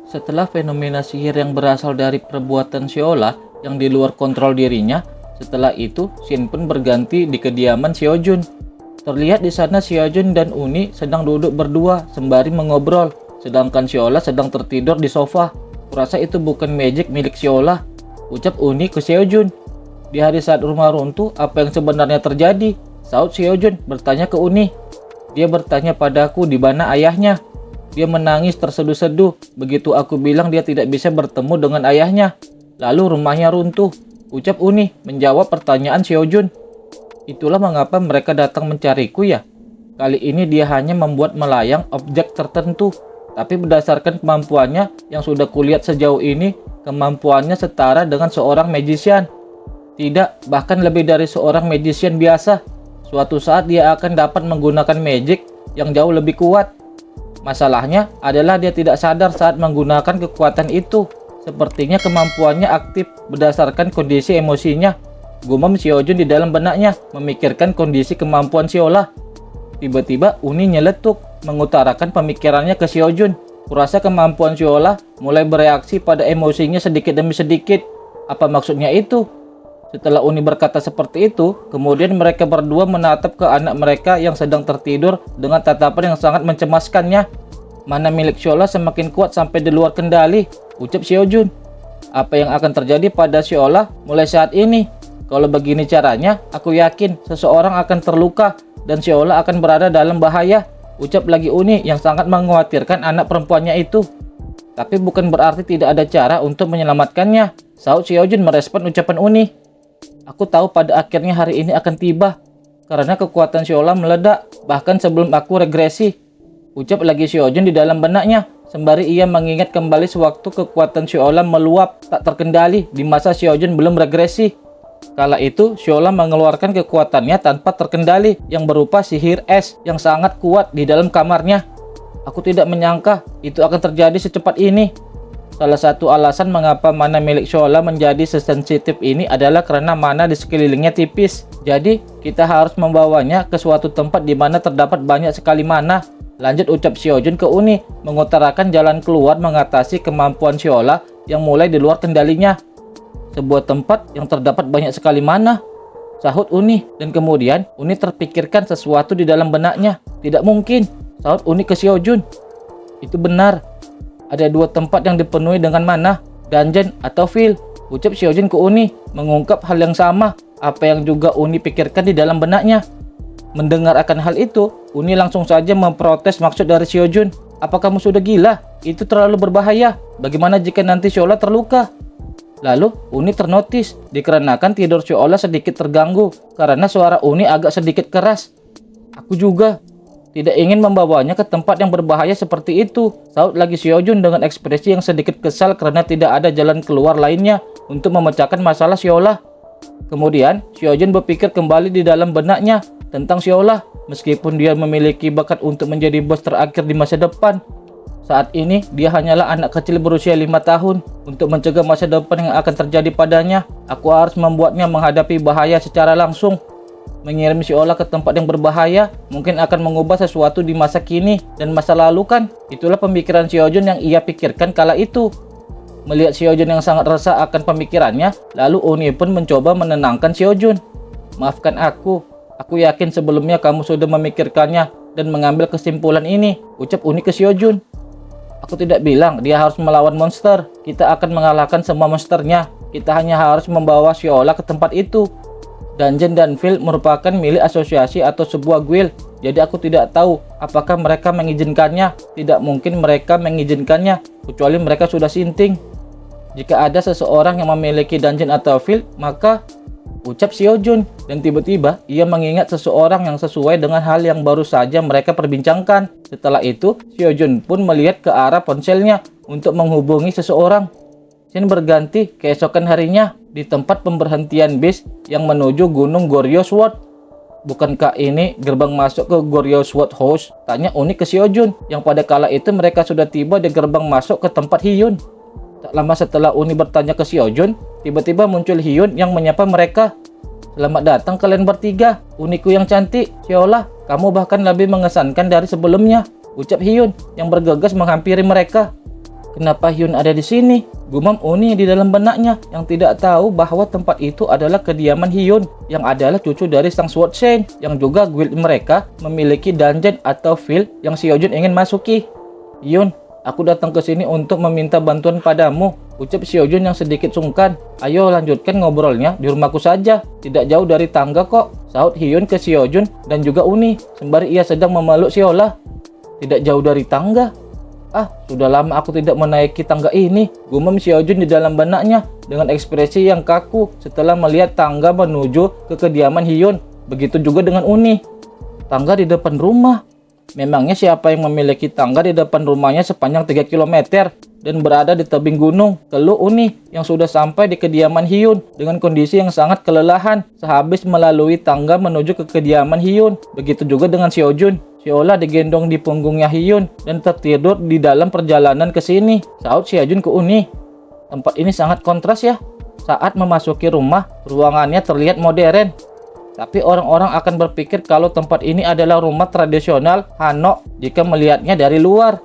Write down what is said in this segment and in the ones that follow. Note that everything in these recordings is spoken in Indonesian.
Setelah fenomena sihir yang berasal dari perbuatan Sheola yang di luar kontrol dirinya, setelah itu Shin pun berganti di kediaman Xiaojun. Terlihat di sana Xiaojun dan Uni sedang duduk berdua sembari mengobrol, sedangkan Sheola sedang tertidur di sofa. Kurasa itu bukan magic milik Sheola, ucap Uni ke Xiaojun. Di hari saat rumah runtuh, apa yang sebenarnya terjadi? Saud Xiaojun bertanya ke Uni. Dia bertanya padaku di mana ayahnya. Dia menangis terseduh-seduh. Begitu aku bilang dia tidak bisa bertemu dengan ayahnya. Lalu rumahnya runtuh, ucap Uni menjawab pertanyaan Xiaojun. Itulah mengapa mereka datang mencariku ya. Kali ini dia hanya membuat melayang objek tertentu. Tapi berdasarkan kemampuannya yang sudah kulihat sejauh ini, kemampuannya setara dengan seorang magician. Tidak, bahkan lebih dari seorang magician biasa. Suatu saat dia akan dapat menggunakan magic yang jauh lebih kuat. Masalahnya adalah dia tidak sadar saat menggunakan kekuatan itu. Sepertinya kemampuannya aktif berdasarkan kondisi emosinya. Gumam Xiaojun di dalam benaknya, memikirkan kondisi kemampuan Sheola. Tiba-tiba Uni nyeletuk, mengutarakan pemikirannya ke Xiaojun. Kurasa kemampuan Sheola mulai bereaksi pada emosinya sedikit demi sedikit. Apa maksudnya itu? Setelah Uni berkata seperti itu, kemudian mereka berdua menatap ke anak mereka yang sedang tertidur dengan tatapan yang sangat mencemaskannya. Mana milik Sheola semakin kuat sampai di luar kendali, ucap Xiaojun. Apa yang akan terjadi pada Sheola mulai saat ini? Kalau begini caranya, aku yakin seseorang akan terluka dan Sheola akan berada dalam bahaya, ucap lagi Uni yang sangat mengkhawatirkan anak perempuannya itu. Tapi bukan berarti tidak ada cara untuk menyelamatkannya, Saud Xiaojun merespon ucapan Uni. Aku tahu pada akhirnya hari ini akan tiba, karena kekuatan Sheola meledak, bahkan sebelum aku regresi, ucap lagi Xiaojun di dalam benaknya, sembari ia mengingat kembali sewaktu kekuatan Sheola meluap tak terkendali di masa Xiaojun belum regresi. Kala itu, Sheola mengeluarkan kekuatannya tanpa terkendali yang berupa sihir es yang sangat kuat di dalam kamarnya. Aku tidak menyangka itu akan terjadi secepat ini. Salah satu alasan mengapa mana milik Sheola menjadi sesensitif ini adalah karena mana di sekelilingnya tipis. Jadi, kita harus membawanya ke suatu tempat di mana terdapat banyak sekali mana. Lanjut ucap Xiaojun ke Uni, mengutarakan jalan keluar mengatasi kemampuan Sheola yang mulai di luar kendalinya. Sebuah tempat yang terdapat banyak sekali mana, sahut Uni. Dan kemudian, Uni terpikirkan sesuatu di dalam benaknya. Tidak mungkin, sahut Uni ke Xiaojun. Itu benar. Ada dua tempat yang dipenuhi dengan mana, dungeon atau field, ucap Xiaojun ke Uni, mengungkap hal yang sama, apa yang juga Uni pikirkan di dalam benaknya. Mendengar akan hal itu, Uni langsung saja memprotes maksud dari Xiaojun. Apa kamu sudah gila? Itu terlalu berbahaya. Bagaimana jika nanti Sheola terluka? Lalu, Uni ternotis, dikarenakan tidur Sheola sedikit terganggu, karena suara Uni agak sedikit keras. Aku juga tidak ingin membawanya ke tempat yang berbahaya seperti itu, saut lagi Xiaojun dengan ekspresi yang sedikit kesal karena tidak ada jalan keluar lainnya untuk memecahkan masalah Sheola. Kemudian, Xiaojun berpikir kembali di dalam benaknya tentang Sheola, meskipun dia memiliki bakat untuk menjadi bos terakhir di masa depan. Saat ini, dia hanyalah anak kecil berusia 5 tahun. Untuk mencegah masa depan yang akan terjadi padanya, aku harus membuatnya menghadapi bahaya secara langsung. Mengirim Sheola ke tempat yang berbahaya mungkin akan mengubah sesuatu di masa kini dan masa lalu kan? Itulah pemikiran Xiaojun yang ia pikirkan kala itu. Melihat Xiaojun yang sangat resah akan pemikirannya, lalu Uni pun mencoba menenangkan Xiaojun. Maafkan aku yakin sebelumnya kamu sudah memikirkannya dan mengambil kesimpulan ini, ucap Uni ke Xiaojun. Aku tidak bilang dia harus melawan monster, kita akan mengalahkan semua monsternya, kita hanya harus membawa Sheola ke tempat itu. Dungeon dan field merupakan milik asosiasi atau sebuah guild, jadi aku tidak tahu apakah mereka mengizinkannya. Tidak mungkin mereka mengizinkannya, kecuali mereka sudah sinting. Jika ada seseorang yang memiliki dungeon atau field, maka ucap Xiaojun, dan tiba-tiba ia mengingat seseorang yang sesuai dengan hal yang baru saja mereka perbincangkan. Setelah itu, Xiaojun pun melihat ke arah ponselnya untuk menghubungi seseorang. Shin berganti keesokan harinya di tempat pemberhentian bis yang menuju Gunung Goryeo Sword. Bukankah ini gerbang masuk ke Goryeo Sword House? Tanya Uni ke Xiaojun, yang pada kala itu mereka sudah tiba di gerbang masuk ke tempat Hyun. Tak lama setelah Uni bertanya ke Xiaojun, tiba-tiba muncul Hyun yang menyapa mereka. Selamat datang kalian bertiga, Uniku yang cantik, Sheola, kamu bahkan lebih mengesankan dari sebelumnya, ucap Hyun yang bergegas menghampiri mereka. Kenapa Hyun ada di sini? Gumam Uni di dalam benaknya yang tidak tahu bahwa tempat itu adalah kediaman Hyun yang adalah cucu dari sang Sword Saint yang juga guild mereka memiliki dungeon atau field yang Seojun ingin masuki. Hyun, aku datang ke sini untuk meminta bantuan padamu, ucap Seojun yang sedikit sungkan. Ayo lanjutkan ngobrolnya di rumahku saja, tidak jauh dari tangga kok, sahut Hyun ke Seojun dan juga Uni sembari ia sedang memeluk Seola. Tidak jauh dari tangga? Ah, sudah lama aku tidak menaiki tangga ini, gumam Seojun di dalam benaknya dengan ekspresi yang kaku setelah melihat tangga menuju ke kediaman Hyun. Begitu juga dengan Uni. Tangga di depan rumah. Memangnya siapa yang memiliki tangga di depan rumahnya sepanjang 3 km dan berada di tebing gunung? Keluh Uni yang sudah sampai di kediaman Hyun dengan kondisi yang sangat kelelahan sehabis melalui tangga menuju ke kediaman Hyun. Begitu juga dengan Seojun. Seola digendong di punggungnya Hyun dan tertidur di dalam perjalanan ke sini, sahut Seojun ke Uni. Tempat ini sangat kontras ya. Saat memasuki rumah, ruangannya terlihat modern. Tapi orang-orang akan berpikir kalau tempat ini adalah rumah tradisional Hanok jika melihatnya dari luar.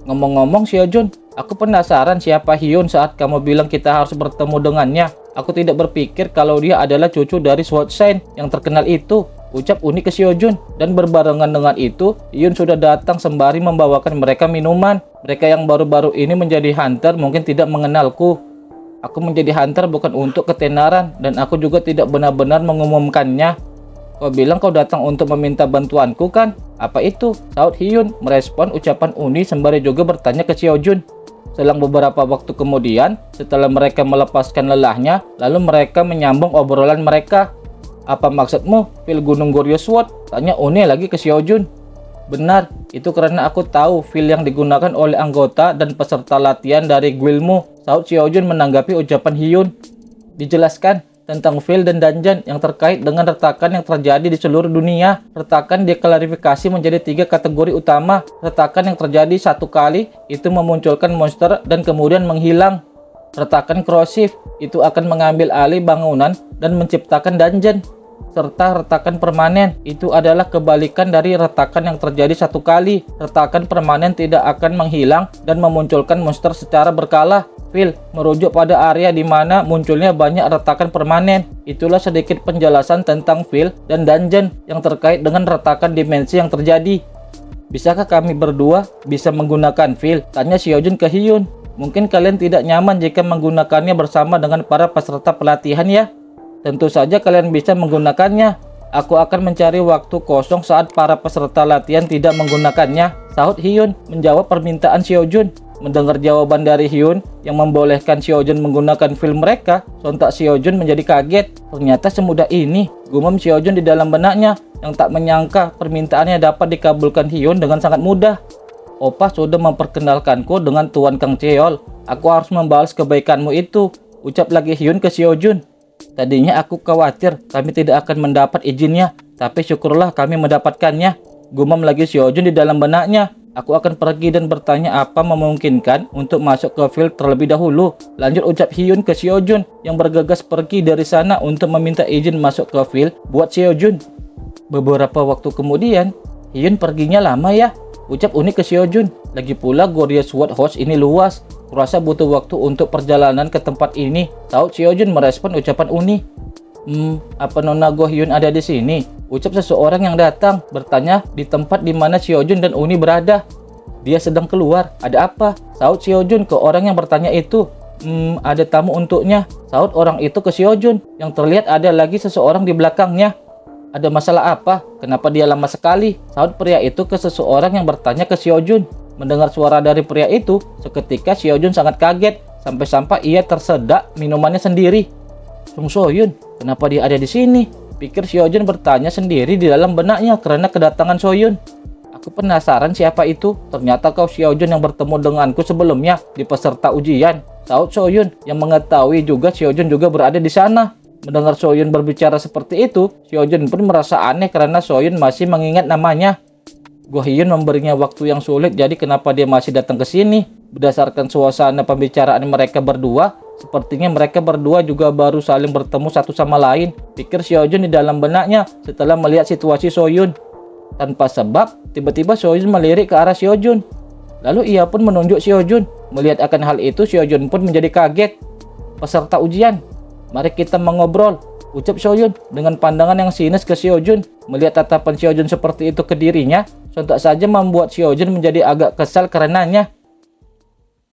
Ngomong-ngomong Seojun, aku penasaran siapa Hyun saat kamu bilang kita harus bertemu dengannya. Aku tidak berpikir kalau dia adalah cucu dari Sword Saint yang terkenal itu, ucap Uni ke Seojun. Dan berbarengan dengan itu, Hyun sudah datang sembari membawakan mereka minuman. Mereka yang baru-baru ini menjadi hunter mungkin tidak mengenalku. Aku menjadi hunter bukan untuk ketenaran dan aku juga tidak benar-benar mengumumkannya. Kau bilang kau datang untuk meminta bantuanku kan? Apa itu? Sahut Hyun merespon ucapan Uni sembari juga bertanya ke Seojun. Selang beberapa waktu kemudian, setelah mereka melepaskan lelahnya, lalu mereka menyambung obrolan mereka. Apa maksudmu, feel Gunung Goryeo Sword? Tanya Uni lagi ke Seojun. Benar, itu karena aku tahu feel yang digunakan oleh anggota dan peserta latihan dari guildmu, sahut Seojun menanggapi ucapan Hyun. Dijelaskan tentang feel dan dungeon yang terkait dengan retakan yang terjadi di seluruh dunia. Retakan diklarifikasi menjadi 3 kategori utama. Retakan yang terjadi satu kali itu memunculkan monster dan kemudian menghilang. Retakan korosif itu akan mengambil alih bangunan dan menciptakan dungeon. Serta retakan permanen itu adalah kebalikan dari retakan yang terjadi satu kali. Retakan permanen tidak akan menghilang dan memunculkan monster secara berkala. Feel merujuk pada area di mana munculnya banyak retakan permanen. Itulah sedikit penjelasan tentang feel dan dungeon yang terkait dengan retakan dimensi yang terjadi. Bisakah kami berdua bisa menggunakan feel? Tanya Seojun ke Hyun. Mungkin kalian tidak nyaman jika menggunakannya bersama dengan para peserta pelatihan ya? Tentu saja kalian bisa menggunakannya. Aku akan mencari waktu kosong saat para peserta latihan tidak menggunakannya, sahut Hyun menjawab permintaan Seojun. Mendengar jawaban dari Hyun yang membolehkan Seojun menggunakan film mereka, sontak Seojun menjadi kaget. Ternyata semudah ini, gumam Seojun di dalam benaknya yang tak menyangka permintaannya dapat dikabulkan Hyun dengan sangat mudah. Opa sudah memperkenalkanku dengan Tuan Kang Cheol. Aku harus membalas kebaikanmu itu, ucap lagi Hyun ke Seojun. Tadinya aku khawatir kami tidak akan mendapat izinnya, tapi syukurlah kami mendapatkannya, gumam lagi Seojun di dalam benaknya. Aku akan pergi dan bertanya apa memungkinkan untuk masuk ke field terlebih dahulu, lanjut ucap Hyun ke Seojun yang bergegas pergi dari sana untuk meminta izin masuk ke field buat Seojun. Beberapa waktu kemudian, Hyun perginya lama ya, ucap Uni ke Seojun. Lagi pula Goryeo Sword House ini luas, kurasa butuh waktu untuk perjalanan ke tempat ini, sahut Seojun merespon ucapan Uni. Apa Nona Go Hyun ada di sini? Ucap seseorang yang datang bertanya di tempat di mana Seojun dan Uni berada. Dia sedang keluar. Ada apa? Sahut Seojun ke orang yang bertanya itu. Ada tamu untuknya, sahut orang itu ke Seojun yang terlihat ada lagi seseorang di belakangnya. Ada masalah apa? Kenapa dia lama sekali? Sahut pria itu ke seseorang yang bertanya ke Seojun. Mendengar suara dari pria itu, seketika Seojun sangat kaget sampai-sampai ia tersedak minumannya sendiri. Sung Soyun, kenapa dia ada di sini? Pikir Seojun bertanya sendiri di dalam benaknya karena kedatangan Soyun. Aku penasaran siapa itu. Ternyata kau Seojun yang bertemu denganku sebelumnya di peserta ujian, sahut Soyun yang mengetahui juga Seojun juga berada di sana. Mendengar Soyun berbicara seperti itu, Seojun pun merasa aneh karena Soyun masih mengingat namanya. Go Hyun memberinya waktu yang sulit, jadi kenapa dia masih datang ke sini? Berdasarkan suasana pembicaraan mereka berdua, sepertinya mereka berdua juga baru saling bertemu satu sama lain, pikir Seojun di dalam benaknya setelah melihat situasi Soyun. Tanpa sebab, tiba-tiba Soyun melirik ke arah Seojun. Lalu ia pun menunjuk Seojun. Melihat akan hal itu, Xiaojun pun menjadi kaget. Peserta ujian, mari kita mengobrol, ucap Xiaojun dengan pandangan yang sinis ke Xiaojun. Melihat tatapan Xiaojun seperti itu ke dirinya, sontak saja membuat Xiaojun menjadi agak kesal karenanya.